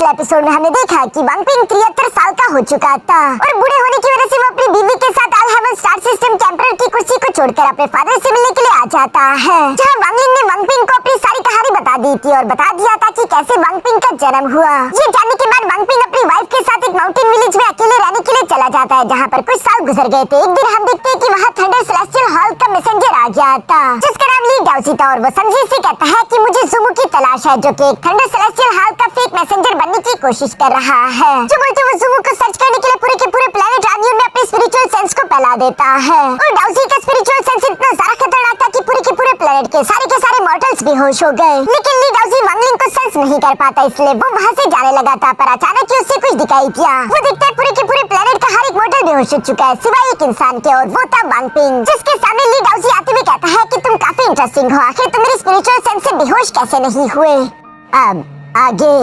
पिछले एपिसोड में हमने देखा कि वांग पिंग 73 साल का हो चुका था और बूढ़े होने की वजह से वो अपनी बीवी के साथ ऑल हेवन स्टार सिस्टम के एम्परर की कुर्सी को छोड़कर अपने फादर से मिलने के लिए आ जाता है, जहां वांग लिंग ने वांग पिंग को अपनी सारी कहानी बता दी थी और बता दिया था कि कैसे वांग पिंग का जन्म हुआ। ये जानने के बाद वांग पिंग अपनी वाइफ के साथ एक माउंटेन विलेज में अकेले रहने के लिए चला जाता है, जहाँ पर कुछ साल गुजर गए थे। एक दिन हम देखते हैं कि वहाँ थंडर सेलेस्टियल हॉल का मैसेंजर आ गया था, जिसका नाम ली डाउसी था, और वो संजी से कहता है कि मुझे जुमू की तलाश है, जो कि एक थंडर सेलेस्टियल हॉल का फेक मैसेंजर बनने की कोशिश कर रहा है। जो बोलते वो जुमू को सर्च करने के लिए पूरे के पूरे प्लेनेट रानियन में अपने स्पिरिचुअल सेंस को फैला देता है, और डाउसी का स्पिरिचुअल सेंस इतना ज्यादा खतरनाक था कि पूरे के पूरे प्लेनेट के सारे मॉर्टल्स बेहोश हो गए। लेकिन ली डाउसी वांग लिंग को सेंस नहीं कर पाता, इसलिए वो वहाँ से जाने लगा था, पर अचानक ही उससे कुछ दिखाई दिया। वो देखता है पूरे के पूरे प्लेनेट का हर एक मॉर्टल बेहोश हो चुका है सिवाय एक इंसान के, और वो था वांग पिंग, जिसके सामने ली डाउसी आते हुए कहता है कि तुम काफी इंटरेस्टिंग हो, आखिर तुम मेरे स्पिरिचुअल सेंस से बेहोश कैसे नहीं हुए। अब आगे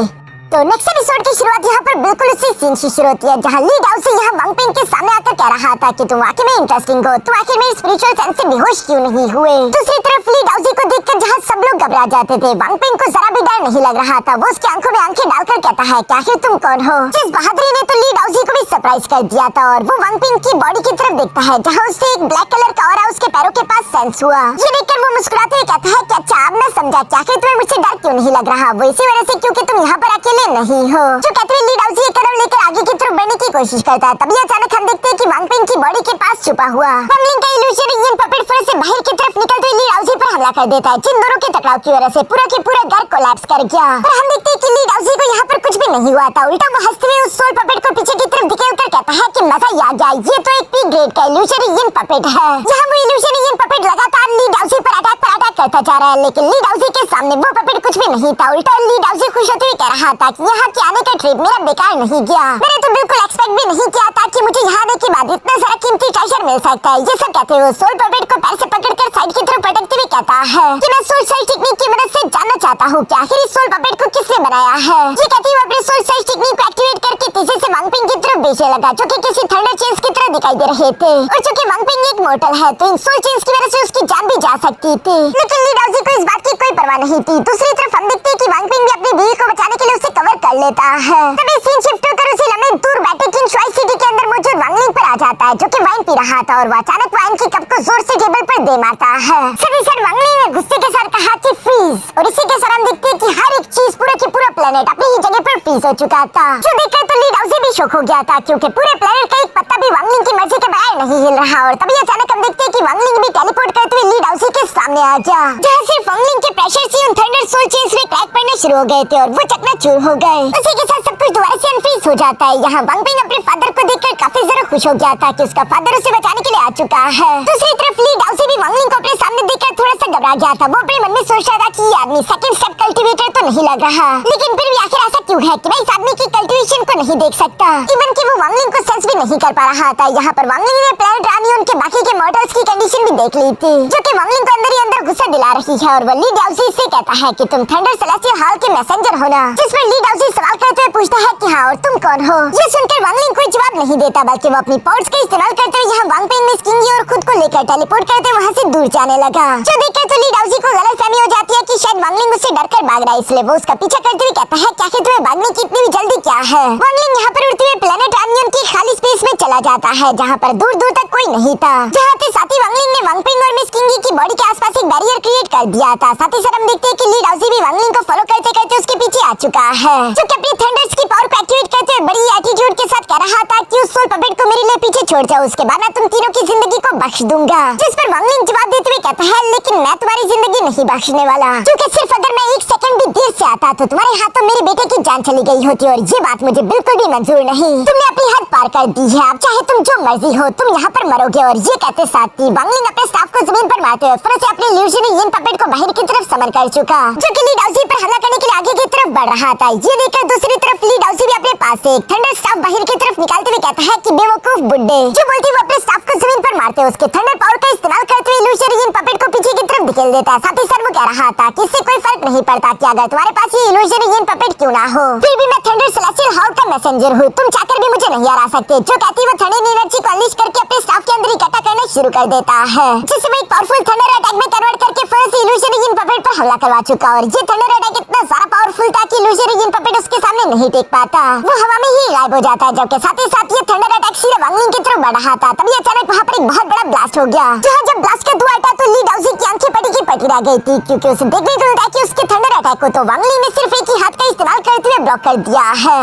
तो नेक्स्ट एपिसोड की शुरुआत यहाँ पर बिल्कुल उसी सीन से शुरू होती है, जहाँ ली डाउसी यहाँ वांग पिंग के सामने आकर कह रहा था कि तुम वाकई में इंटरेस्टिंग हो, तुम आखिर मेरी स्पिरिचुअल सेंस से बेहोश क्यों नहीं हुए। दूसरी तरफ ली डाउसी को देखकर जहाँ सब लोग घबरा जाते थे, वांग पिंग को जरा भी डर नहीं लग रहा था। वो उसकी आंखों में आंखें डालकर कहता है कि आखिर तुम कौन हो। जिस बहादुरी ने तो ली डाउसी को भी सरप्राइज कर दिया था, और वो वांग पिंग की बॉडी की तरफ देखता है, जहाँ उससे एक ब्लैक कलर का ऑरा उसके पैरों के पास सेंस हुआ। ये देखकर वो मुस्कुराते हुए कहता है कि अच्छा अब मैं समझा कि आखिर तुम्हें मुझसे डर क्यों नहीं लग रहा। वो इसी वजह से क्योंकि तुम यहाँ पर अकेले नहीं हो। जो कहते हुए ली डाउसी एक कदम लेकर आगे की तरफ बढ़ने की कोशिश करता है, तभी अचानक हम देखते हैं कि वांग पिंग की बॉडी के पास छुपा हुआ वांग लिंग का इल्यूजन यिन पपेट फुर से बाहर की तरफ निकलते हुए ली डाउसी पर हमला कर देता है, जिन दोनों के टकराव की वजह से पूरा के पूरा घर कोलैप्स कर गया। और हम देखते हैं कि ली डाउसी को यहाँ पर कुछ भी नहीं हुआ था, उल्टा वो हंसते हुए उस सोल पपेट को पीछे की तरफ धकेलकर कहता है कि मजा ही आ गया, ये तो एक पी ग्रेड का इल्यूजन यिन पपेट है। यहाँ वो इल्यूजन यिन पपेट लगातार ली डाउसी पर अटैक करता जा रहा है, लेकिन ली डाउसी के सामने वो पपेट कुछ भी नहीं था। उल्टा ली डाउसी खुश होते हुए कह रहा था कि यहाँ के आने का ट्रिप मेरा बेकार नहीं गया, मैंने तो बिल्कुल एक्सपेक्ट भी नहीं किया था कि मुझे यहाँ आने के बाद इतना सारा कीमती ट्रेजर मिल सकता है। ये सब कहते हुए सोल पपेट को पैर से पकड़कर साइड की तरफ पटकते हुए कहता है कि मैं सोल सर्च टेक्निक की मदद से जानना चाहता हूँ कि आखिर इस सोल पपेट को किसने बनाया है। ये कहते हुए अपने सोल सर्च टेक्निक को एक्टिवेट करके तेजी से वांग पिंग की तरफ भेजने लगा, जो कि किसी थंडर चेन्स की तरह दिखाई दे रहे थे, और चूंकि वांग पिंग एक मॉर्टल है तो इन सोल चेन्स की वजह से उसकी जान भी जा सकती थी। लेकिन ली डाउसी को इस बात की कोई परवाह नहीं थी। दूसरी तरफ हम देखते हैं कि वांग पिंग भी अपनी बीवी को बचाने के लिए उसे कवर कर लेता है। तभी सीन शिफ्ट होकर उसे लम्बे दूर बैठे किंग शुआई सिटी के अंदर मौजूद वांग लिंग पर आ जाता है, जो कि वाइन पी रहा था, और वो अचानक वाइन की कप को जोर से टेबल पर दे मारता है। सभी सर वांग लिंग ने गुस्से के साथ कहा कि फ्रीज, और इसी के साथ हम देखते हैं कि हर एक चीज पूरा की पूरा प्लेनेट अपनी ही जगह पर फ्रीज हो चुका था, जो देखकर तो ली डाउसी भी शॉक हो गया था, क्योंकि पूरे प्लेनेट का एक पत्ता भी वांग लिंग की मर्जी के बगैर नहीं हिल रहा। और तभी अचानक हम देखते हैं कि वांग लिंग भी टेलीपोर्ट करते हुए ली डाउसी के सामने आ गया, जहाँ सिर्फ वांग लिंग के प्रेशर से उन थंडर सोल चेन्स में क्रैक पड़ने शुरू हो गए थे, और वो चकनाचूर हो गए। उसी के साथ सब कुछ दोबारा से अनफ्रीज हो जाता है। यहाँ वांग पिंग अपने फादर को देखकर काफी ज्यादा खुश हो गया था कि उसका फादर उसे बचाने के लिए आ चुका है। दूसरी तरफ ली डाउसी भी वांग लिंग को अपने सामने देखकर थोड़ा सा घबरा गया था। वो अपने मन में सोच रहा था कि ये आदमी सेकंड स्टेप कल्टीवेटर तो नहीं लग रहा, लेकिन फिर भी आखिर ऐसा क्यों है कि मैं इस आदमी की कल्टीवेशन को नहीं देख सकता। इवन कि वो वांग लिंग को सेंस भी नहीं कर पा रहा था। यहाँ पर वांग लिंग ने प्लेनेट रानियन के बाकी के मॉर्टल्स की कंडीशन भी देख ली थी, जो कि वांग लिंग को अंदर ही अंदर गुस्सा दिला रही है, और वो ली डाउसी से कहता है कि तुम थंडर सेलेस्टियल हॉल के मैसेंजर हो ना। जिस पर ली डाउसी सवाल करते हुए पूछता है कि हाँ, और तुम कौन हो। ये सुनकर वांग लिंग कोई जवाब नहीं देता, बल्कि वो अपनी पावर्स का इस्तेमाल करते हुए यहाँ वांग पिंग में स्किंगी और खुद को लेकर टेलीपोर्ट करते वहाँ से दूर जाने लगा। जो देखकर तो ली डाउसी को गलतफहमी हो जाती है कि शायद वांग लिंग उससे डरकर भाग रहा है, इसलिए वो उसका पीछा करते हुए कहता है कि आखिर तुम्हें भागने की इतनी भी जल्दी क्या है। वांग लिंग यहाँ पर उड़ते हुए प्लेनेट रानियन की खाली स्पेस में चला जाता है, जहाँ पर दूर दूर तक कोई नहीं था। जहाँ के साथ ही वांग लिंग ने वांग पिंग और मिस किंगी की बॉडी के आसपास एक बैरियर क्रिएट कर दिया था। साथ ही साथ हम देखते हैं कि ली डाउसी भी वांग लिंग को फॉलो करते करते उसके पीछे आ चुका है, जो कि अपनी थंडर्स की पावर को एक्टिवेट करते हुए बड़ी एटीट्यूड के साथ कह रहा था कि उस सोल पपेट को मेरे लिए पीछे छोड़ जाओ, उसके बाद मैं तुम तीनों की जिंदगी को बख्श दूंगा। जिस पर वांग लिंग जवाब देते हुए कहता है, लेकिन मैं तुम्हारी जिंदगी नहीं बख्शने वाला, क्योंकि सिर्फ अगर मैं एक सेकंड भी देर से आता तो तुम्हारे हाथों मेरे बेटे की जान चली गई होती, और ये बात मुझे बिल्कुल भी मंजूर नहीं। तुमने अपनी हद पार कर दी है, अब चाहे तुम जो मर्जी हो तुम यहाँ पर मरोगे। और ये कहते साथ ही वांग लिंग अपने स्टाफ को जमीन पर मारते हुए फिर से अपने इल्यूजन यिन पपेट को बाहर की तरफ समर कर चुका, जो कि ली डाउसी पर हमला करने के लिए आगे की तरफ बढ़ रहा था। ये देखकर दूसरी तरफ ली डाउसी भी अपने पास से एक थंडर स्टाफ बाहर की तरफ निकालते हुए कहता है कि बेवकूफ बुड्ढे, जो बोलती वो अपने स्टाफ को जमीन पर मारते हैं। उसके थंडर पावर का इस्तेमाल करते हुए इल्यूजन पपेट को पीछे की तरफ धकेल देता है। साथ ही साथ वो कह रहा था कि इससे कोई फर्क नहीं पड़ता कि अगर तुम्हारे पास ये इल्यूजन पपेट क्यों ना हो, फिर भी मैं थंडर सेलेस्टियल हॉल का मैसेंजर हूँ, तुम चाहकर भी मुझे नहीं हरा सकते। जो कहती वो थंडर एनर्जी को अनलीश करके अपने स्टाफ के अंदर इकट्ठा करना शुरू कर देता है, जिसे वो एक पावरफुल थंडर अटैक में कन्वर्ट करके फर्स्ट इल्यूजन पपेट पर हमला करवा चुका। और ये थंडर अटैक इतना ज्यादा पावरफुल था कि इल्यूजन पपेट उसके सामने नहीं टेक पाता, वो हवा में ही गायब हो जाता है। जबकि साथ ही साथ ये थंडर अटैक सीधे वांगलिंग की तरफ बढ़ रहा था, तभी अचानक वहाँ पर एक बहुत बड़ा ब्लास्ट हो गया। जहाँ जब ब्लास्ट का धुआं हटा तो ली डाउजी की आंखें पटी की पटी रह गई थी, क्योंकि उसे देखने को मिला कि उसके थंडर अटैक को तो वांगलिंग ने सिर्फ एक ही हाथ का इस्तेमाल करते हुए ब्लॉक कर दिया है।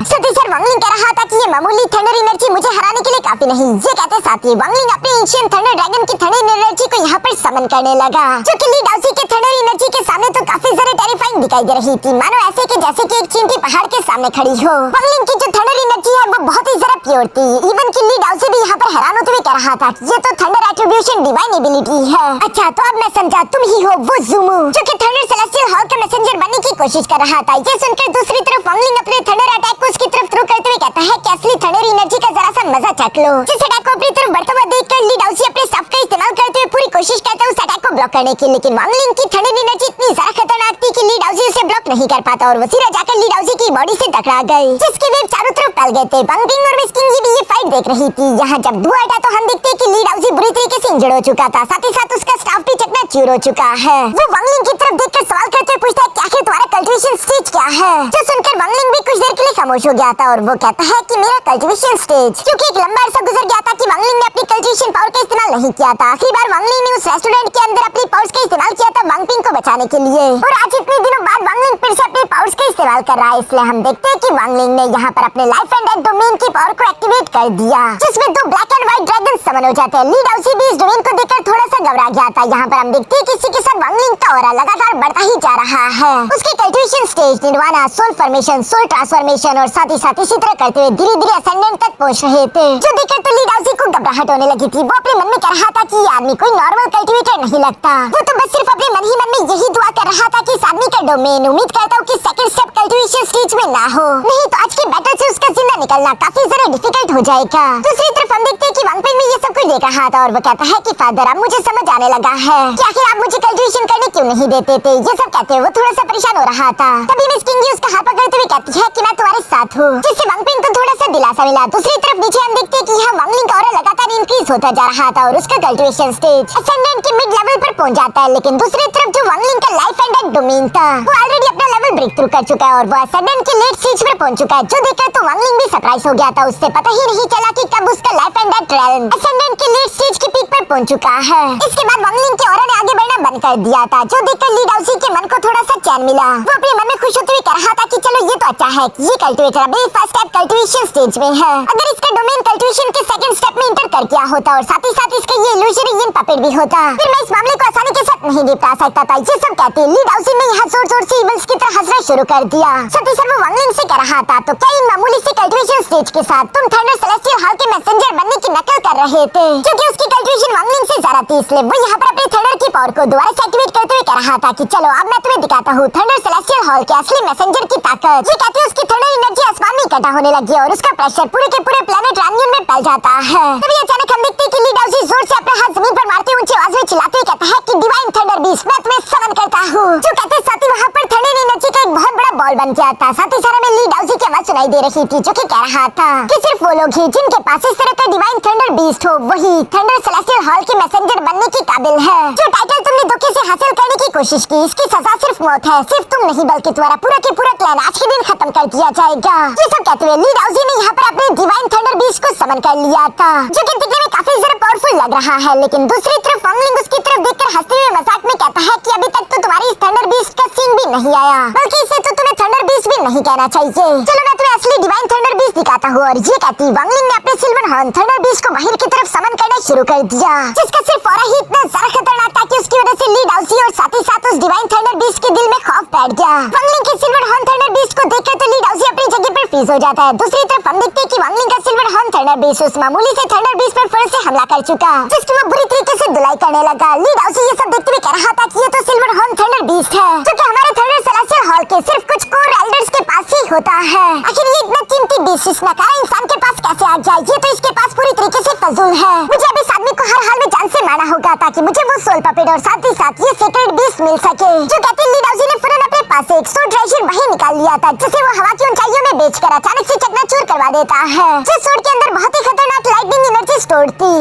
सती सर वांगलिंग कह रहा था कि ये मामूली थंडर एनर्जी मुझे हराने के लिए काफी नहीं। ये कहते साथ ही वांगलिंग अपने एंशिएंट थंडर ड्रैगन की थंडर एनर्जी को यहाँ पर समन करने लगा, जो कि ली डाउजी के थंडर एनर्जी के सामने तो काफी ज्यादा टेरिफाइंग दिखाई दे रही थी, मानो ऐसे कि जैसे कि एक चींटी पहाड़ के सामने खड़ी हो। वांगलिंग की जो थंडर एनर्जी है वो बहुत ही ज्यादा प्योर थी। इवन कि ली डाउजी भी यहाँ पर हैरान होते हुए कह रहा था कि ये तो थंडर एट्रीब्यूशन डिवाइन एबिलिटी है। अच्छा तो अब मैं समझा, तुम ही हो वो ज़ूमू जो कि थंडर सेलेस्टियल हॉल का मैसेंजर बनने की कोशिश कर रहा था। ये सुनकर दूसरी तरफ वांगलिंग अपने थंडर अटैक को उसकी तरफ थ्रो करते हुए कहता है कि असली थंडर एनर्जी का जरा सा मजा चख लो। जिस अटैक को अपनी तरफ बढ़ता हुआ देखकर ली डाउजी अपने स्टाफ का इस्तेमाल करते हुए पूरी कोशिश करता है उस अटैक को ब्लॉक करने की, लेकिन वांगलिंग की थंडर एनर्जी इतनी ज्यादा खतरनाक थी कि ली डाउजी उसे ब्लॉक नहीं कर पाता और वो सीधा जाकर ली डाउजी की बॉडी से टकरा गई, जिसके वेव चारों तरफ फैल गए थे। वांगलिंग और मिस किंग भी ये फाइट देख रही थी। यहाँ जब धुआं हटा तो हम देखते कि ली डाउजी बुरी तरीके से इंजर्ड हो चुका था, साथ ही साथ उसका स्टाफ भी चकनाचूर हो चुका है। वो वांगलिंग की तरफ देखकर सवाल करते हुए पूछता है कि आखिर तुम्हारा कल्टीवेशन स्टेज क्या है, जो सुनकर वांगलिंग भी कुछ देर के लिए खामोश हो गया था और वो कहता है कि मेरा कल्टीवेशन स्टेज, क्योंकि एक लंबा अरसा गुजर गया था कि वांगलिंग ने अपनी कल्टीवेशन पावर का इस्तेमाल नहीं किया था। आखिरी बार वांगलिंग ने उस रेस्टोरेंट के अंदर अपनी पावर्स का इस्तेमाल किया था वांगपिंग को बचाने के लिए, और आज इतने दिनों बाद वांगलिंग फिर से अपनी पावर्स का इस्तेमाल कर रहा है। इसलिए हम देखते हैं कि वांगलिंग ने यहाँ पर अपने लाइफ एंड डेथ डोमेन की पावर को एक्टिवेट कर दिया, जिसमें दो ब्लैक एंड व्हाइट ड्रैगन समन हो जाते हैं। ली डाउजी भी इस डोमेन को देखकर थोड़ा सा घबरा गया था। यहाँ पर हम देखते हैं कि इसी के साथ वांगलिंग का ऑरा लगातार बढ़ता ही जा रहा है। उसके कल्टीवेशन स्टेज निर्वाणा, सोल फॉर्मेशन, सोल ट्रांसफॉर्मेशन और साथ ही इसी तरह करते हुए धीरे धीरे असेंडेंट तक पहुंच रहे थे, जो देखकर तो ली डाउजी को घबराहट होने लगी थी। वो अपने मन में कह रहा था कि ये आदमी कोई नॉर्मल कल्टीवेटर नहीं लगता, वो तो बस सिर्फ अपने मन ही मन में यही दुआ कर रहा था कि इस आदमी का डोमेन, उम्मीद करता हूँ कि सेकंड स्टेप कल्टीवेशन स्टेज में ना हो, नहीं तो आज की बैटल से उसका जिंदा निकलना काफी ज्यादा डिफिकल्ट हो जाएगा। दूसरी तरफ हम देखते हैं कि वांगपिंग भी ये सब कुछ देख रहा था और वो कहता है कि फादर अब मुझे समझ आने लगा है कि आखिर आप मुझे कल्टीवेशन करने क्यों नहीं देते थे। ये सब कहते हुए वो थोड़ा सा परेशान हो रहा था। तभी मिस किंग उसका हाथ पकड़ते हुए कहती है कि मैं तुम्हारे साथ हूँ, जिससे वांगपिंग को थोड़ा सा दिलासा मिला। दूसरी तरफ नीचे हम देखते हैं कि यहाँ वांगलिंग का ऑरा लगातार इंक्रीज होता जा रहा था और उसका कल्टीवेशन स्टेज असेंडेंट के मिड लेवल पर पहुंच जाता है, लेकिन दूसरी तरफ जो वांगलिंग का लाइफ एंड डेथ डोमेन था वो ऑलरेडी अपना लेवल ब्रेक थ्रू कर चुका है और वो असेंडेंट के लेट स्टेज पर पहुंच चुका है, जो देखकर तो वांगलिंग भी सरप्राइज हो गया था। उससे पता ही नहीं चला कि कब उसका life and death realm ascendant के लेट स्टेज की पीक पर पहुंच चुका है। इसके बाद वांगलिंग के ऑरा ने आगे बढ़ना बंद कर दिया था, जो देखकर ली डाउजी के मन को थोड़ा सा चैन मिला। वो अपने मन में खुश होते हुए कह रहा था कि चलो ये तो अच्छा है कि ये कल्टीवेटर अभी फर्स्ट स्टेप कल्टीवेशन स्टेज में है। अगर इसका डोमेन कल्टीवेशन के सेकंड स्टेप में इंटर कर गया होता और साथ ही साथ इसका ये इल्यूजन पपेट भी होता, फिर मैं इस मामले को आसानी के साथ नहीं निपटा सकता था। ये सब कहते ली डाउजी ने यहाँ जोर जोर से इवल्स की तरह हंसना शुरू कर दिया। सती सर वो वांगलिंग से कह रहा था तो क्या इन मामूली से कल्टीवेशन स्टेज के साथ तुम थंडर सेलेस्टियल हॉल के मैसेंजर बनने की नकल कर रहे थे, क्योंकि उसकी कल्टीवेशन वांगलिंग से ज्यादा थी, इसलिए वो यहाँ पर अपने थंडर की पावर को दोबारा से एक्टिवेट करते हुए कह रहा था कि चलो अब मैं तुम्हें दिखाता हूँ थंडर सेलेस्टियल हॉल के असली मैसेंजर की ताकत। ये कहते उसकी थंडर एनर्जी आसमान में इकट्ठा होने लगी और उसका प्रेशर पूरे के पूरे प्लेनेट रानियन में फैल जाता है। तभी अचानक हम देखते हैं कि ली डाउजी जोर से अपना हाथ जमीन पर मारते ऊंची आवाज में चिल्लाते हुए कहता है कि डिवाइन थंडर बीस्ट मैं तुम्हें समन करता हूँ, जो कहते साथ ही वहाँ पर थंडर एनर्जी का एक बहुत बड़ा बॉल बन गया था। साथ ही सारा में ली डाउजी की आवाज सुनाई दे रही थी, जो कि कह रहा था कि सिर्फ वो लोग ही जिनके पास इस तरह का डिवाइन थंडर बीस्ट हो वही थंडर सेलेस्टियल हॉल के मैसेंजर बनने के काबिल है। जो टाइटल तुमने धोखे से हासिल करने की कोशिश की, इसकी सजा सिर्फ मौत है। सिर्फ तुम नहीं बल्कि तुम्हारा पूरा के पूरा क्लैन आज के दिन खत्म कर दिया जाएगा। ये सब कहते हुए ली डाउजी ने यहाँ पर अपने डिवाइन थंडर बीस्ट को समन कर लिया था, जो कि दिखने में काफी ज्यादा पावरफुल लग रहा है। लेकिन दूसरी तरफ वांगलिंग उसकी तरफ देखकर हंसते हुए मजाक में कहता है कि अभी तक तो तुम्हारी इस थंडर बीस्ट का सीन भी नहीं आया, बल्कि इसे तो तुम्हें थंडर बीस्ट भी नहीं कहना चाहिए। चलो मैं तुम्हें असली डिवाइन थंडर बीस्ट दिखाता हूँ। और ये कहती वांगलिंग ने अपने सिल्वर हॉर्न थंडर बीस्ट को बाहर की तरफ समन करना शुरू कर दिया, जिसका सिर्फ ऑरा ही इतना ज्यादा खतरनाक था कि उसकी वजह से ली डाउजी और साथ ही साथ उस डिवाइन थंडर बीस्ट के दिल में खौफ बैठ गया। वांगलिंग के सिल्वर हॉर्न थंडर बीस्ट को देखकर तो ली डाउजी अपनी जगह पर फ्रीज हो जाता है। दूसरी तरफ हम देखते हैं कि वांगलिंग का सिल्वर हॉर्न थंडर बीस्ट उस मामूली से थंडर बीस्ट पर फिर से हमला कर चुका, जिसकी वो बुरी तरीके से धुलाई करने लगा। ली डाउजी ये सब देखते हुए कह रहा था कि ये तो सिल्वर हॉर्न थंडर बीस्ट है, जो कि हमारे थंडर सेलेस्टियल हॉल के सिर्फ कुछ कोर एल्डर्स के पास ही होता है। आखिर ये इतना कीमती बीस नकारा इंसान के पास कैसे आ जाए? ये तो इसके पास पूरी तरीके से फजूल है। मुझे अब इस आदमी को हर हाल में जान से मारना होगा ताकि मुझे वो सोल पपेट और साथ ही साथ ये सीक्रेट बीस मिल सके। जो कहते ली डाउजी ने फौरन अपने पास से एक सूट राइशियन वही निकाल लिया था जिसे वो हवा की ऊंचाइयों में बेचकर अचानक से चकनाचूर करवा देता है। जिस सूट के अंदर बहुत ही खतरनाक लाइटनिंग एनर्जी स्टोर थी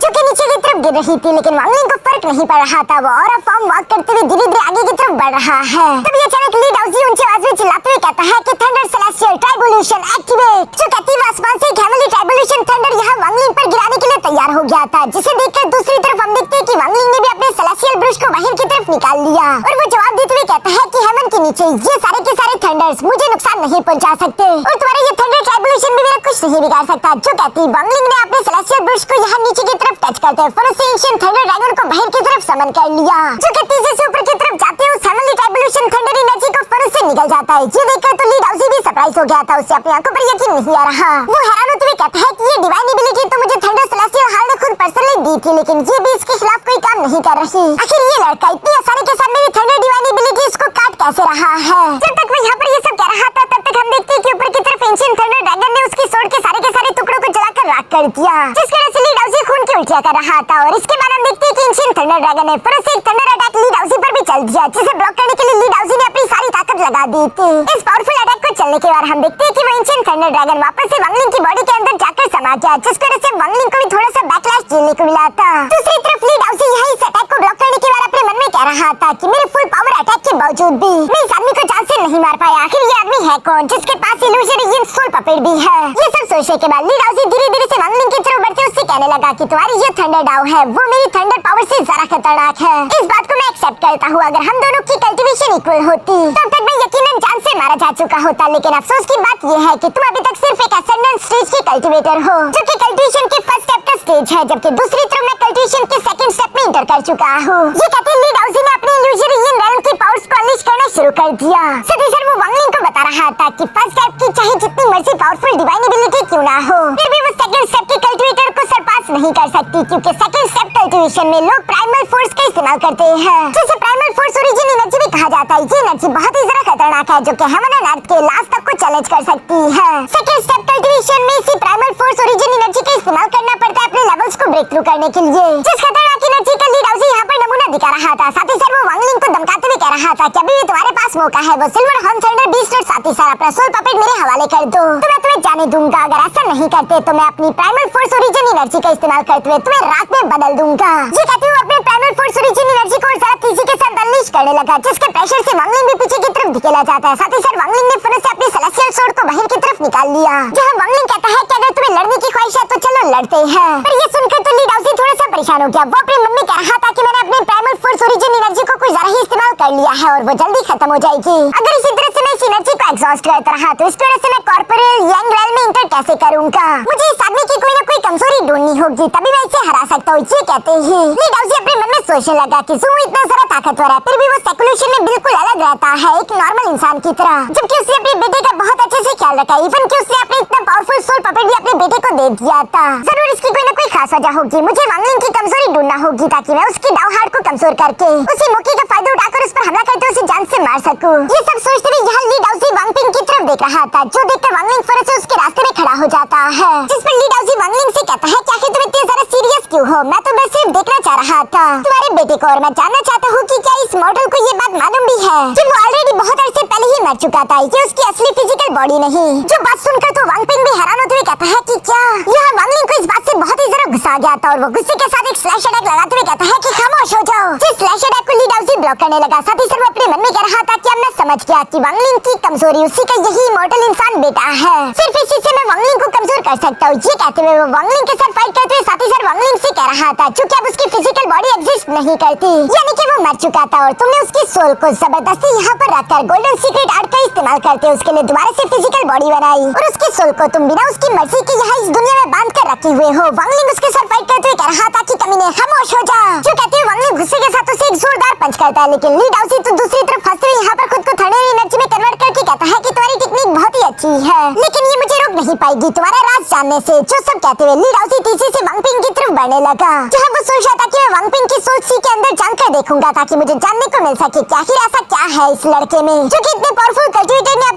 जो कि नीचे की तरफ गिर रही थी, लेकिन वांगलिंग को फर्क नहीं पड़ रहा था। वो और फॉर्म वॉक करते हुए धीरे-धीरे आगे की तरफ बढ़ रहा है। तभी अचानक ली डाउजी ऊंची आवाज में चिल्लाते हुए कहता है कि थंडर सेलेस्टियल ट्राइबोल्यूशन एक्टिवेट। जो कहती है आसमान से एक हेवनली ट्राइबोल्यूशन थंडर यहाँ वांगलिंग पर गिराने के लिए तैयार हो गया था, जिसे देखकर दूसरी तरफ हम देखते हैं कि वांगलिंग ने भी अपने सेलेस्टियल ब्रश को बाहर की तरफ निकाल लिया और वो जवाब देते हुए कहता है कि हेवन के नीचे ये सारे के सारे थंडर्स मुझे नुकसान नहीं पहुंचा सकते और तुम्हारा ये थंडर ट्राइबोल्यूशन भी मेरा कुछ नहीं बिगाड़ सकता। जो कहती वांगलिंग ने अपने सेलेस्टियल ब्रश को यहाँ नीचे की तरफ टच करते एंशिएंट थंडर ड्रैगन को बाहर की तरफ समन कर लिया। जो कि तेजी से ऊपर की तरफ जाते हुए हेवनली ट्राइबोल्यूशन थंडर एनर्जी को फौरन से निकल जाता है। ये देखकर तो ली डाउजी भी सरप्राइज हो गया था। उसे अपनी आंखों पर यकीन नहीं आ रहा। वो हैरान होते हुए कहता है कि ये डिवाइन एबिलिटी तो मुझे थंडर सेलेस्टियल हाल ने खुद पर्सनली दी थी, लेकिन ये भी इसके खिलाफ कोई काम नहीं कर रही। आखिर ये लड़का इतनी आसानी के साथ मेरी थंडर डिवाइन एबिलिटी इसको काट कैसे रहा है? जब तक वो यहाँ पर ये सब कह रहा था तब तक हम देखते हैं कि ऊपर की तरफ एंशिएंट थंडर ड्रैगन ने उसकी स्वॉर्ड के सारे टुकड़ों को जलाकर राख कर दिया, जिसकी वजह से ली डाउजी खून की उल्टियां कर रहा था। और इसके बाद हम देखते हैं कि एंशिएंट थंडर ड्रैगन ने फौरन से एक थंडर अटैक ली डाउजी पर भी चल दिया, जिसे ब्लॉक करने के लिए ली डाउजी ने अपनी सारी ताकत लगा दी थी। इस पावरफुल अटैक को चलने के बाद हम देखते हैं कि वो एंशिएंट थंडर ड्रैगन वापस से वांगलिंग की बॉडी के अंदर जाकर समा गया, जिसकी वजह से वांगलिंग को भी थोड़ा सा बैकलैश झेलने को मिला था। दूसरी तरफ ली डाउजी यहाँ इस अटैक को ब्लॉक करने के बाद अपने मन में कह रहा था कि मेरे फुल पावर अटैक के बावजूद भी मैं इस आदमी को जान से नहीं मार पाया। आखिर ये आदमी है कौन जिसके पास इल्यूजन सोल पपेट भी है? ये सब सोचने के बाद ली डाउजी धीरे-धीरे से वांगलिंग की तरफ बढ़ते उससे कहने लगा कि तुम्हारी ये थंडर डाउ है वो मेरी थंडर पावर से ज्यादा खतरनाक है। इस बात को मैं एक्सेप्ट करता हूँ। अगर हम दोनों की कल्टीवेशन इक्वल होती तब तक मैं यकीनन जान से मारा जा चुका होता, लेकिन अफसोस की बात ये है कि तुम अभी तक सिर्फ एक असेंडेंट स्टेज के कल्टीवेटर हो, जो कि कल्टीवेशन के फर्स्ट स्टेप का स्टेज है, जबकि दूसरी तरफ मैं कल्टीवेशन के सेकंड स्टेप में इंटर कर चुका हूँ। ये कहते ली डाउजी ने अपने इल्यूजन रेल्म की पावर्स को अनलीश करना शुरू कर दिया। साथ ही साथ वो वांगलिंग को बता रहा था कि फर्स्ट स्टेप की चाहे जितनी मर्जी पावरफुल डिवाइन एबिलिटी क्यों ना हो, फिर भी वो सेकंड स्टेप के कल्टीवेटर को सरपास नहीं कर सकती, क्योंकि सेकंड स्टेप कल्टीवेशन में लोग प्राइमल फोर्स का इस्तेमाल करते हैं, जिसे प्राइमल फोर्स ओरिजिन एनर्जी भी कहा जाता है। ये एनर्जी बहुत ही ज्यादा खतरनाक है, जो कि हेवन एंड अर्थ के लास्ट तक को चैलेंज कर सकती है। सेकंड स्टेप कल्टीवेशन में इसी प्राइमल फोर्स ओरिजिन एनर्जी का इस्तेमाल करना पड़ता है अपने लेवल्स को ब्रेक थ्रू करने के लिए, जिस खतरनाक एनर्जी का ली डाउजी यहाँ पर नमूना दिखा रहा था। साथ ही साथ वो वांगलिंग को धमकाते हुए कह रहा था कि अभी भी तुम्हारे पास मौका है, वो सिल्वर हॉर्न थंडर बीस्ट और साथ ही साथ अपना सोल पपेट मेरे हवाले कर दो, तो मैं तुम्हें जाने दूंगा। अगर ऐसा नहीं करते तो मैं अपनी प्राइमल फोर्स ओरिजिन एनर्जी का इस्तेमाल करते हुए तुम्हें रात में बदल दूंगा। ये कहते हुए अपने प्राइमल फोर्स ओरिजिन एनर्जी को ज्यादा तेजी के साथ अनलीश करने लगा, जिसके प्रेशर से वांगलिंग भी पीछे की तरफ धकेला जाता है। साथ ही साथ वांगलिंग ने फिर से अपनी सेलेस्टियल स्वॉर्ड को बाहर की तरफ निकाल लिया। जहाँ वांगलिंग कहता है कि अगर तुम्हें लड़ने की ख्वाहिश है तो चलो लड़ते हैं। पर ये सुनकर तो ली डाउजी थोड़ा सा परेशान हो गया। वो अपने मन में कह रहा था कि मैंने अपने प्राइमल फोर्स ओरिजिन एनर्जी को कुछ ज्यादा ही इस्तेमाल कर लिया है और वो जल्दी खत्म हो जाएगी। अगर इसी तरह से मैं इस एनर्जी को एग्जॉस्ट करता रहा तो इस तरह से मैं कॉर्पोरल यंग रेल में इंटर कैसे करूंगा? मुझे इस आदमी की कोई ना कोई कमजोरी ढूंढनी होगी, तभी मैं इसे हरा सकता हूँ। ये कहते ही ली डाउजी अपने मन में सोचने लगा कि ज़ू इतना सारा ताकतवर है, फिर भी वो सेकुलेशन में बिल्कुल अलग रहता है एक नॉर्मल इंसान की तरह, जबकि उसने अपने बेटे का बहुत अच्छे से ख्याल रखा। इवन कि उसने अपने इतना पावरफुल सोल पपेट भी अपने बेटे को दे दिया था। जरूर इसकी कोई ना कोई खास वजह होगी। मुझे वांगलिंग की कमजोरी ढूंढना होगी ताकि मैं उसकी डाउ हार्ट को कमजोर करके उसी मौके का फायदा उठाकर उस पर हमला करके उसे जान से मार सकूं। ये सब सोचते हुए यहाँ ली डाउजी वांगपिंग की तरफ देख रहा था, जो देखकर वांगलिंग फौरन से उसके रास्ते में खड़ा हो जाता है, जिस पर ली डाउजी वांगलिंग से कहता है कि आखिर तुम इतने ज्यादा सीरियस क्यों हो? मैं तो बस सिर्फ देखना चाह रहा था तुम्हारे बेटे को, और मैं जानना चाहता हूँ कि क्या इस मॉडल को ये बात मालूम भी है कि वो ऑलरेडी बहुत अरसे पहले ही मर चुका था, ये उसकी असली फिजिकल बॉडी नहीं। जो बात सुनकर तो वांगपिंग भी हैरान होते हुए कहता है कि क्या? यहाँ वांगलिंग को इस बात से बहुत ही ज्यादा गुस्सा आ गया था और वो गुस्से के साथ एक स्लैश अटैक लगाते हुए कहता है कि खामोश हो जाओ। जिस स्लैश अटैक को ली डाउजी ब्लॉक करने लगा, साथ ही साथ वो अपने मन में कह रहा था कि अब मैं समझ गया कि वांगलिंग की कमजोरी उसी का यही इमॉर्टल इंसान बेटा है, सिर्फ इसी से मैं वांगलिंग को कमजोर कर सकता हूँ। ये कहते हुए वो वांगलिंग के साथ फाइट करते हुए साथ ही साथ वांगलिंग से कह रहा था क्योंकि अब उसकी फिजिकल बॉडी एग्जिस्ट नहीं करती, यानी कि वो मर चुका था और तुमने उसकी सोल को जबरदस्ती यहाँ पर रखकर गोल्डन सीक्रेट आर्ट का इस्तेमाल करके उसके लिए दोबारा से फिजिकल बॉडी बनाई और उसकी सोल को तुम बिना उसकी मर्जी के यहाँ इस दुनिया में बांध कर रखे हुए हो। वांगलिंग उसके साथ फाइट करते हुए कह रहा था कि कमीने खामोश हो जा। जो कहते हुए वांगलिंग गुस्से के साथ उसे एक जोरदार पंच करता है, लेकिन ली डाउजी तो दूसरी तरफ फंसते हुए यहाँ पर खुद को थंडर एनर्जी में कन्वर्ट करके कहता है कि तुम्हारी टेक्निक बहुत ही अच्छी है, लेकिन ये मुझे रोक नहीं पाएगी तुम्हारा राज जानने से। जो सब कहते हुए ली डाउजी तेजी से वांगपिंग की तरफ बढ़ने लगा, जहाँ वो सोच रहा था कि मैं वांगपिंग की सोच सी के अंदर जानकर देखूंगा ताकि मुझे जानने को मिल सके कि आखिर ऐसा क्या है इस लड़के में जो कि इतने पावरफुल कल्टीवेटर ने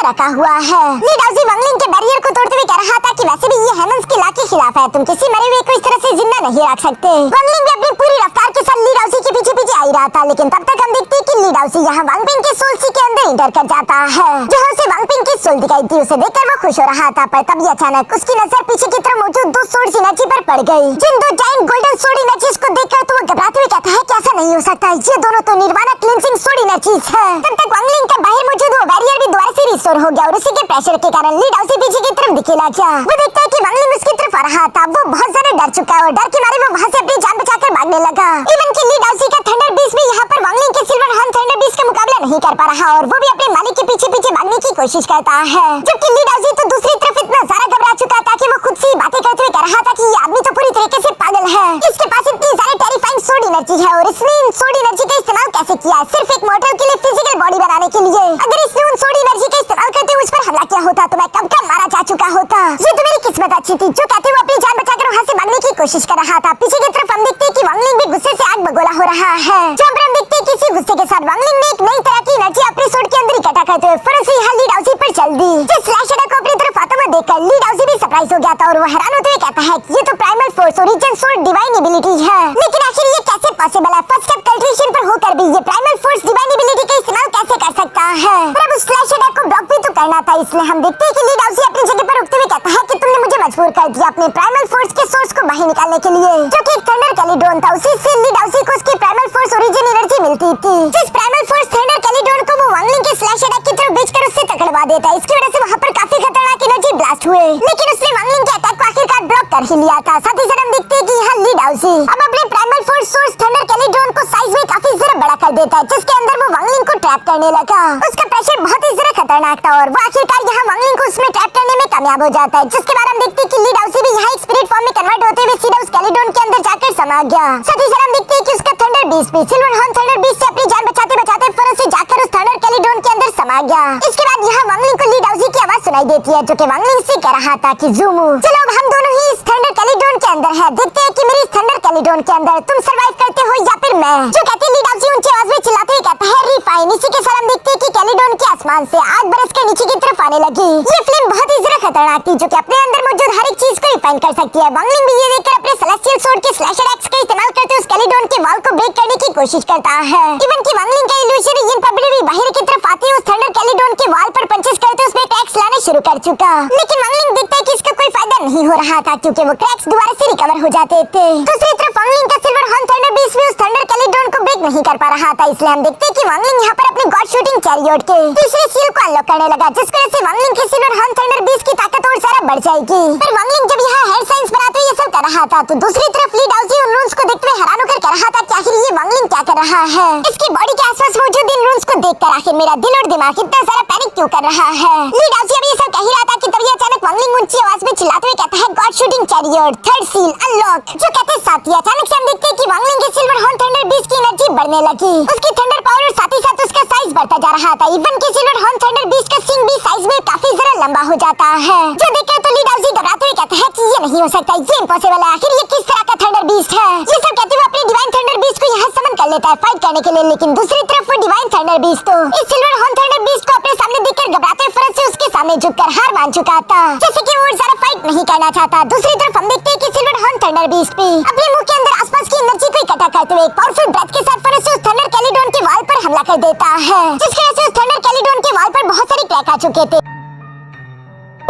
रखा हुआ है। ली डाउजी वांगलिंग के बैरियर को तोड़ते हुए कह रहा था कि वैसे भी ये हेमंस की लॉ के खिलाफ है, तुम किसी मरे हुए को इस तरह से जिंदा नहीं रख सकते। वांगलिंग भी अपनी पूरी रफ्तार के साथ ली डाउजी के पीछे पीछे आ ही रहा था, लेकिन तब तक हम देखते हैं कि ली डाउजी यहाँ वांगपिंग के सोल सी के अंदर इंटर कर जाता है। जहाँ उसे वांगपिंग की सोल दिखाई थी, उसे देखकर वो खुश हो रहा था, पर तभी अचानक उसकी नजर पीछे की तरफ मौजूद दो सोर्ड इनर्जी पर पड़ गई। जिन दो जायंट गोल्डन सोर्ड इनर्जीज को देखकर तो वो घबराते हुए कहता है कि ऐसा नहीं हो सकता, ये दोनों तो निर्वाणा क्लींजिंग सोर्ड इनर्जीज है। तब तक वांगलिंग का बाहर मौजूद वो बैरियर भी दोबारा से रिस्टोर हो गया और उसी के प्रेशर के कारण ली डाउजी पीछे की तरफ दिखेला गया। वो देखता है कि वांगलिंग उसकी तरफ आ रहा था। वो बहुत ज्यादा डर चुका है और डर के मारे वो वहाँ से अपनी जान बचाकर भागने लगा। इवन कि ली डाउजी का थंडर बीस्ट भी यहाँ पर वांगलिंग के सिल्वर हॉर्न थंडर बीस्ट का मुकाबला नहीं कर पा रहा और वो भी अपने मालिक के पीछे पीछे भागने की कोशिश करता है। जबकि ली डाउजी तो दूसरी तरफ इतना ज्यादा घबरा चुका था कि वो खुद से बातें करते हुए कह रहा था कि ये आदमी तो पूरी तरीके से पागल है। इसके पास इतनी सारी टेरिफाइंग सोर्ड एनर्जी है और इसने इन सोर्ड एनर्जी का इस्तेमाल कैसे किया है? सिर्फ एक मॉडल के लिए, फिजिकल बॉडी बनाने के लिए। अगर इसने उन सोर्ड एनर्जी का इस्तेमाल करते हुए उस पर हमला किया होता तो मैं कब का मारा जा चुका होता। ये तो मेरी किस्मत अच्छी थी। जो कहते हुए अपनी जान बचाकर वहाँ से भागने की कोशिश कर रहा था। पीछे की तरफ हम देखते हैं कि वांगलिंग भी गुस्से से आग बगोला हो रहा है। जहाँ पर हम देखते हैं कि इसी गुस्से के साथ वांगलिंग ने एक नई तरह की एनर्जी अपने सोर्ड के अंदर इकट्ठा करते हुए फौरन से यहाँ ली डाउजी पर चल दी। जिस स्लैशर को अपनी तरफ आता हुआ देखकर ली डाउजी भी सरप्राइज हो गया था और वो हैरान होते हुए कहता है कि ये तो primal force origin sword divine ability है, लेकिन आखिर ये कैसे पॉसिबल है? फर्स्ट स्टेप कल्ट्रेशन पर होकर भी ये प्राइमल फोर्स डिवाइन एबिलिटी का इस्तेमाल कैसे कर सकता है? पर अब उस स्लैशर को ब्लॉक भी तो करना था, इसलिए हम देखते हैं कि ली डाउजी अपनी जगह पर रुकते हुए कहता है कि तुमने मुझे मजबूर कर दिया अपने प्राइमल फोर्स के सोर्स को बाहर निकालने के लिए, जो कि एक थंडर कैलिड्रोन था। उसी से ली डाउजी को उसकी प्राइमल फोर्स ओरिजिन एनर्जी मिलती थी। जिस प्राइमल फोर्स थंडर कैलिड्रोन को वो वांगलिंग के स्लैशर की तरफ बेचकर उससे टकरावा देता है। इसकी वजह से वहाँ पर काफी खतरनाक एनर्जी ब्लास्ट हुए, लेकिन उसने वांगलिंग के अटैक को आखिरकार ब्लॉक कर ही लिया था। साथ ही साथ हम देखते हैं कि यहाँ ली डाउजी अब अपने प्राइमल फोर्स सोर्स थंडर कैलिड्रोन को साइज में काफी ज्यादा बड़ा कर देता है, जिसके अंदर वो वांगलिंग को ट्रैप करने लगा। उसका प्रेशर बहुत ही ज्यादा खतरनाक था और वो आखिरकार यहाँ वांगलिंग को उसमें ट्रैप करने में कामयाब हो जाता है। जिसके बाद हम देखते हैं कि ली डाउजी भी यहाँ एक स्पिरिट फॉर्म में कन्वर्ट होते हुए सीधा उस कैलिड्रोन के अंदर जाकर समा गया। साथ ही साथ हम देखते हैं कि उसका थंडर बीस्ट भी सिल्वर हॉर्न थंडर बीस्ट से अपनी जान बचाते बचाते फौरन से जाकर उस थंडर कैलिड्रोन के अंदर समा गया। इसके बाद यहाँ वांगलिंग को ली डाउजी की आवाज सुनाई देती है, जो कि वांगलिंग से कह रहा था कि ज़ूमू, चलो अब हम दोनों ही इस थंडर कैलिड्रोन के अंदर है, देखते हैं कि मेरी इस थंडर कैलिड्रोन के अंदर तुम सरवाइव करते हो या फिर मैं। जो कहते ली डाउजी ऊंची आवाज में चिल्लाते हुए कहता है रिफाइन। इसी के साथ हम देखते हैं कि कैलिड्रोन के आसमान से आग बरसकर नीचे की तरफ आने लगी। ये फिल्म बहुत ही ज्यादा खतरनाक थी, जो कि अपने अंदर मौजूद हर एक चीज को रिफाइन कर सकती है। वांगलिंग भी ये देखकर अपने सेलेस्टियल सोर्ड के स्लैशर एक्स का इस्तेमाल करते उस कैलिड्रोन के वॉल को ब्रेक करने की कोशिश करता है। इवन कि वांगलिंग का इल्यूजन इन पब्लिक भी बाहर की तरफ आते उस थंडर कैलिड्रोन के वॉल पर पंचेस करते उसमें क्रैक्स लाने शुरू कर चुका, लेकिन वांगलिंग देखता है कि इसका कोई फायदा नहीं हो रहा था, क्योंकि वो क्रैक्स दोबारा से रिकवर हो जाते थे। दूसरी तरफ वांगलिंग का सिल्वर हॉर्न थंडर बीस्ट भी उस थंडर कैलिड्रोन को ब्रेक नहीं कर पा रहा था, इसलिए हम देखते हैं कि वांगलिंग यहाँ पर अपने गॉड शूटिंग चैरियट के तीसरे सील को अनलॉक करने लगा, जिस वजह से वांगलिंग के सिल्वर हॉर्न थंडर बीस्ट की ताकत और सारा बढ़ जाएगी। पर वांगलिंग जब यहाँ हेड साइंस बनाते हुए ये सब कर रहा था, तो दूसरी तरफ ली डाउजी उन रून्स को देखते हुए हैरान होकर कह रहा था कि आखिर ये वांगलिंग क्या कर रहा है? इसकी बॉडी के आसपास मौजूद इन रून्स को देखकर आखिर मेरा दिल और दिमाग इतना सारा पैनिक क्यों कर रहा है? ली डाउजी अब ये सब कह ही रहा था कि तभी अचानक वांगलिंग ऊंची आवाज में चिल्लाते हुए कहता है God shooting chariot third seal unlock. जो कहते साथ ही अचानक से हम देखते हैं कि वांगलिंग के सिल्वर हॉर्न थंडर बीस्ट की एनर्जी बढ़ने लगी। उसकी थंडर पावर और साथ ही साथ उसका साइज बढ़ता जा रहा था। इवन कि सिल्वर हॉर्न थंडर बीस्ट का सिंग भी साइज में काफी ज्यादा लंबा हो जाता है। जो देखकर तो ली डाउजी घबराते हुए कहता है कि ये नहीं हो सकता, ये इम्पॉसिबल है, आखिर ये किस तरह का थंडर बीस्ट है? ये सब कहते हुए अपने डिवाइन थंडर बीस्ट को यहाँ समन कर लेता है फाइट करने के लिए, लेकिन दूसरी तरफ वो डिवाइन थंडर बीस्ट तो इस सिल्वर हॉर्न थंडर बीस्ट को अपने सामने देखकर घबराते हुए फौरन से उसके सामने झुककर हार मान चुका था, जैसे कि वो ज्यादा फाइट नहीं करना चाहता। दूसरी तरफ हम देखते हैं कि सिल्वर हॉर्न थंडर बीस्ट भी अपने मुंह के अंदर आसपास की एनर्जी को इकट्ठा करते हुए एक पावरफुल ब्रेथ के साथ फौरन से उस थंडर कैलिड्रोन के वॉल पर हमला कर देता है, जिसकी वजह से उस थंडर कैलिड्रोन के वॉल पर बहुत सारी क्रैक आ चुके थे।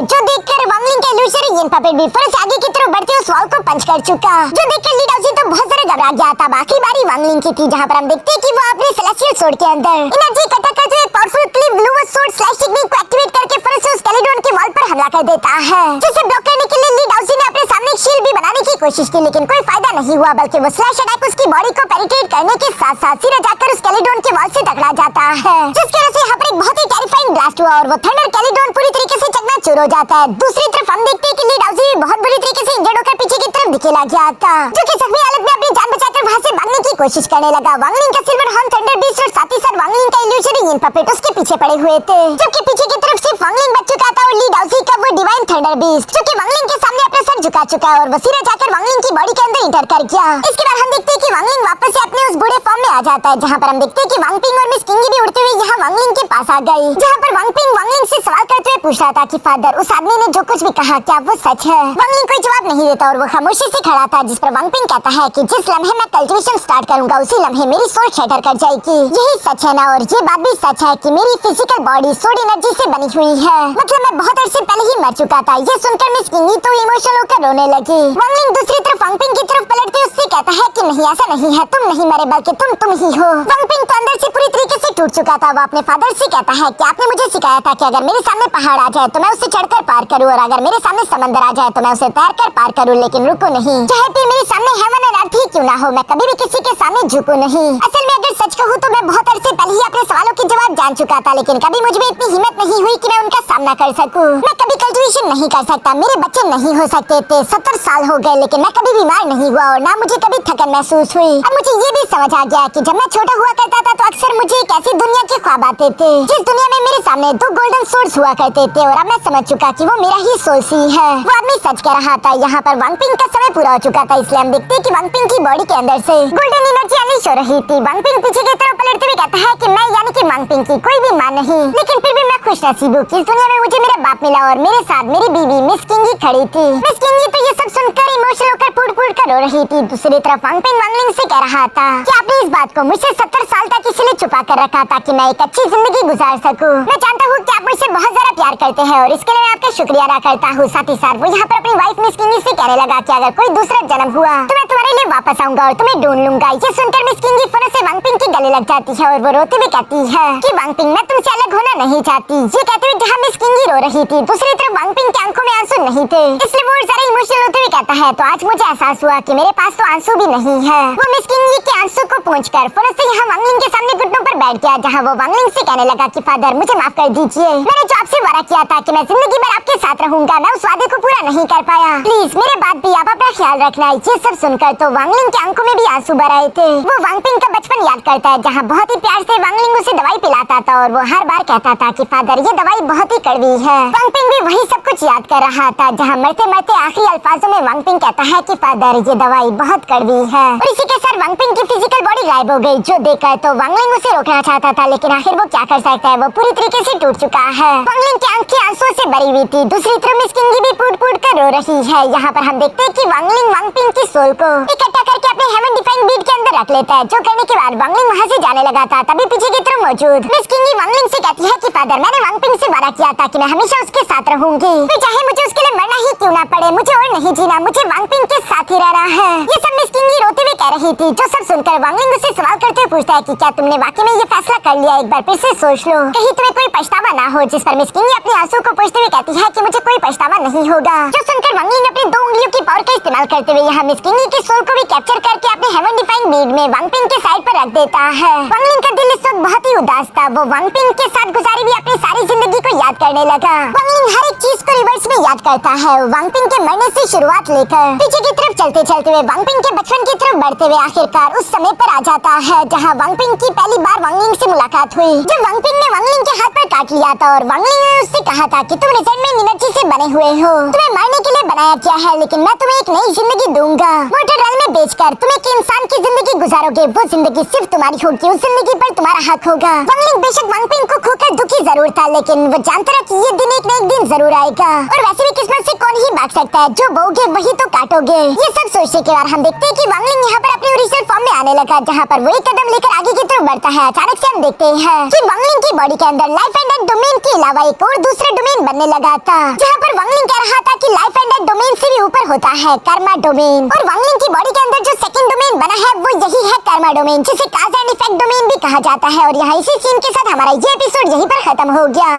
जो देखकर वांगलिंग के इल्यूजन यिन पपेट भी फौरन से आगे की तरफ बढ़ते उस वॉल को पंच कर चुका। जो देखकर ली डाउजी तो बहुत सारे घबरा गया था। बाकी बारी वांगलिंग की थी, जहाँ पर हम देखते हैं कि वो अपने सेलेस्टियल सोर्ड के अंदर एनर्जी इकट्ठा करते हुए powerful Clive blue sword slash technique को एक्टिवेट करके फौरन से उस कैलिड्रोन के वॉल पर हमला कर देता है, जिसे ब्लॉक करने के लिए ली डाउजी ने अपने सामने एक शील्ड भी बनाने की कोशिश की, लेकिन कोई फायदा नहीं हुआ, बल्कि वो स्लैश अटैक उसकी बॉडी को पेनिट्रेट करने के साथ साथ सीधा जाकर उस कैलिड्रोन के वॉल से टकरा जाता है, जिसकी वजह से यहाँ पर एक बहुत ही टेरिफाइंग ब्लास्ट हुआ और वो थंडर कैलिड्रोन पूरी तरीके से चकनाचूर हो जाता है। दूसरी तरफ हम देखते हैं कि ली डाउजी बहुत बुरी तरीके से इंजर्ड होकर पीछे की तरफ दिखेला गया था, जो कि जख्मी हालत में अपनी जान बचाकर वहां से भागने की कोशिश करने लगा। वांगलिंग का सिल्वर हॉर्न थंडर बीस्ट और साथ ही साथ वांगलिंग का इल्यूजन यिन पपेट उसके पीछे पड़े हुए थे, जबकि पीछे की तरफ सिर्फ वांगलिंग बच चुका था और ली डाउजी का वो डिवाइन थंडर बीस्ट, जो कि वांगलिंग के सामने अपना सर झुका चुका है और वो सीधा जाकर वांगलिंग की बॉडी के अंदर इंटर कर गया। इसके बाद हम देखते हैं कि वांगलिंग वापस से अपने उस बूढ़े फॉर्म में आ जाता है, जहाँ पर हम देखते हैं कि वांगपिंग और मिस किंगी भी उड़ते हुए यहाँ वांगलिंग के पास आ गई, जहाँ पर वांगपिंग वांगलिंग से सवाल करते हुए पूछ रहा था कि फादर, उस आदमी ने जो कुछ भी कहा क्या वो सच है? वांगलिंग कोई जवाब नहीं देता और वो खामोशी से खड़ा था, जिस पर वांगपिंग कहता है कि जिस लम्हे मैं कल्टीवेशन स्टार्ट करूंगा उसी लम्हे मेरी सोल शटर कर जाएगी। यही सच है ना? और ये बात भी सच है कि मेरी फिजिकल बॉडी सोड एनर्जी से बनी हुई है, मतलब मैं बहुत अरसे पहले ही मर चुका था। ये सुनकर मिस किंगी तो इमोशनल होकर रोने लगी। वांगलिंग दूसरी तरफ वांगपिंग की तरफ पलटते उससे कहता है कि नहीं, ऐसा नहीं है, तुम नहीं मरे बल्कि तुम ही हो। वांगपिंग तो अंदर से पूरी तरीके से टूट चुका था। वो अपने फादर से कहता है कि आपने मुझे सिखाया था कि अगर मेरे सामने पहाड़ आ जाए तो मैं उसे चढ़कर पार करूं, और अगर मेरे सामने समंदर आ जाए तो मैं उसे तैरकर पार करूं, लेकिन रुको नहीं। चाहे फिर मेरे सामने हेवन एंड अर्थ ही क्यों ना हो, मैं कभी भी किसी के सामने झुकूं नहीं। असल में अगर सच कहूं तो मैं बहुत अरसे पहले ही अपने सवालों के जवाब जान चुका था, लेकिन कभी मुझ में इतनी हिम्मत नहीं हुई कि मैं उनका सामना कर सकूं। मैं कभी कल्टीवेशन नहीं कर सकता, मेरे बच्चे नहीं हो सकते थे। 70 साल हो गए लेकिन मैं कभी बीमार नहीं हुआ और ना मुझे कभी थकन महसूस हुई। अब मुझे ये भी समझ आ गया कि जब मैं छोटा हुआ करता था तो अक्सर मुझे एक ऐसी दुनिया के ख्वाब आते थे जिस दुनिया में मेरे सामने 2 गोल्डन सोर्स हुआ करते थे, और अब मैं समझ चुका कि वो मेरा ही सोल सी है। वो आदमी सच कह रहा था। यहाँ पर वांगपिंग का समय पूरा हो चुका था, इसलिए हम देखते हैं कि वांगपिंग की बॉडी के अंदर से गोल्डन एनर्जी अनलीश हो रही थी। वांगपिंग पीछे की तरफ पलटते हुए कहता है कि मैं यानी कि वांगपिंग की कोई भी मां नहीं, लेकिन फिर भी मैं खुशनसीब हूँ कि इस दुनिया में मुझे मेरा बाप मिला और मेरे साथ मेरी बीवी मिस किंगी खड़ी थी। मिस किंगी तो ये सब सुनकर इमोशनल होकर फूट-फूट कर रो रही थी। दूसरी तरफ वांगपिंग वांगलिंग से कह रहा था कि आपने इस बात को मुझसे 70 साल तक इसलिए छुपा कर रखा था कि मैं एक अच्छी जिंदगी गुजार सकूं। मैं जानता हूँ कि आप मुझसे बहुत ज्यादा प्यार करते हैं और इसके लिए मैं आपका शुक्रिया अदा करता हूँ। साथ ही साथ वो यहाँ पर अपनी वाइफ मिस किंगी से कहने लगा कि अगर कोई दूसरा जन्म हुआ तो मैं तुम्हारे लिए वापस आऊंगा और तुम्हें ढूंढ लूंगा। ये सुनकर मिस किंगी फौरन से वांगपिंग के गले लग जाती है और वो रोते हुए कहती है कि वांगपिंग, मैं तुमसे अलग होना नहीं चाहती। ये कहते हुए जहाँ मिस किंगी रो रही थी, दूसरी तरफ वांगपिंग के आंखों में आंसू नहीं थे, इसलिए वो जरा इमोशनल होते हुए कहता है, तो आज मुझे एहसास हुआ कि मेरे पास तो आंसू भी नहीं है। वो मिस किंगी के आंसू को पोंछकर फौरन से यहाँ वांगलिंग के सामने घुटनों पर बैठ गया, जहाँ वो वांगलिंग से कहने लगा कि फादर, मुझे माफ कर दीजिए। मैंने जो आपसे वादा किया था कि मैं जिंदगी भर आपके साथ रहूंगा, मैं उस वादे को पूरा नहीं कर पाया। प्लीज मेरे बात भी आप अपना ख्याल रखना। ये सब सुनकर तो वांगलिंग के आंखों में भी आंसू भर आए थे। वो वांगपिंग का बचपन याद करता है, जहाँ बहुत ही प्यार से वांगलिंग उसे दवाई पिलाता था और वो हर बार कहता था कि फादर, ये दवाई बहुत ही कड़वी है। वांगपिंग भी वही सब कुछ याद कर रहा था, जहाँ मरते मरते आखिरी अल्फाजों में वांगपिंग कहता है कि फादर, ये दवाई बहुत कड़वी है। और इसी के साथ वांगपिंग की फिजिकल बॉडी गायब हो गई, जो देखकर तो वांगलिंग उसे रोकना चाहता था, लेकिन आखिर वो क्या कर सकता है, वो पूरी तरीके से टूट चुका है। वांगलिंग की आंखें आंसुओं से भरी हुई थी। दूसरी तरफ मिस किंगी भी फूट-फूट कर रो रही है। यहाँ पर हम देखते हैं कि वांगलिंग वांगपिंग की सोल को इकट्ठा करके अपने हेवन डिफाइन बीड के अंदर रख लेता है, जो करने के बाद वांगलिंग वहाँ से जाने लगा था। तभी पीछे की तरफ मौजूद मिस किंगी वांगलिंग से कहती है कि फादर, मैंने वांगपिंग से वादा किया था कि मैं हमेशा उसके साथ रहूंगी, फिर चाहे मुझे उसके लिए मरना ही क्यों ना पड़े, मुझे और नहीं जीना, मुझे वांगपिंग के साथ ही रहना है। ये सब मिस किंगी रोते हुए कह रही थी, जो सब सुनकर वांगलिंग उससे सवाल करते हुए पूछता है कि क्या तुमने वाकई में ये फैसला कर लिया? एक बार फिर से सोच लो, कहीं तुम्हें कोई पछतावा ना हो। जिस पर मिस किंगी अपने आंसू को पोंछते हुए कहती है कि मुझे कोई पछतावा नहीं होगा। जो सुनकर वांगलिंग अपनी 2 उंगलियों की पावर का इस्तेमाल करते हुए यहाँ मिस किंगी की सोल को भी कैप्चर करके अपने हेवन डिफाइन बीड में वांगपिंग के साइड पर रख देता है। वांगलिंग का दिल इस वक्त बहुत ही उदास था। वो वांगपिंग के साथ गुजारी हुई अपनी सारी जिंदगी को याद करने लगा। वांगलिंग हर एक चीज को रिवर्स में याद करता है, वांगपिंग के मरने से शुरुआत लेकर पीछे की तरफ चलते चलते हुए वांगपिंग के बचपन की तरफ बढ़ते हुए आखिरकार उस समय पर आ जाता है जहाँ वांगपिंग की पहली बार वांगलिंग से मुलाकात हुई। जब वांगपिंग ने वांगलिंग के हाथ पर काट लिया था और वांगलिंग ने उससे कहा था कि तुम रिजल्ट एनर्जी से बने हुए हो, तुम्हें मरने के लिए बनाया क्या है, लेकिन मैं तुम्हें एक नई जिंदगी दूंगा। मोटर रल में बेचकर तुम एक इंसान की जिंदगी गुजारोगे, वो जिंदगी सिर्फ तुम्हारी होगी, उस जिंदगी पर तुम्हारा हक होगा। वांगलिंग बेशक वांगपिंग को खोकर दुखी जरूर था, लेकिन वो जानता था कि ये दिन एक न एक दिन जरूर आएगा, और वैसे भी किस्मत से कौन ही भाग सकता है, जो बोओगे वही तो काटोगे। ये सब सोचने के बाद हम देखते हैं कि वांगलिंग यहाँ पर अपनी ओरिजिनल फॉर्म में आने लगा, जहाँ पर वो एक कदम लेकर आगे की तरफ बढ़ता है। अचानक से हम देखते हैं कि वांगलिंग की बॉडी के अंदर लाइफ एंड डेथ डोमेन के अलावा एक और दूसरा डोमेन बनने लगा था, जहाँ पर वांगलिंग कह रहा था कि लाइफ एंड डेथ डोमेन से भी ऊपर होता है कर्मा डोमेन, और वांगलिंग की बॉडी के अंदर जो सेकंड डोमेन बना है वो यही है कर्मा डोमेन, जिसे काज एंड इफेक्ट डोमेन भी कहा जाता है। और यहाँ इसी सीन के साथ हमारा ये एपिसोड यहीं पर खत्म हो गया।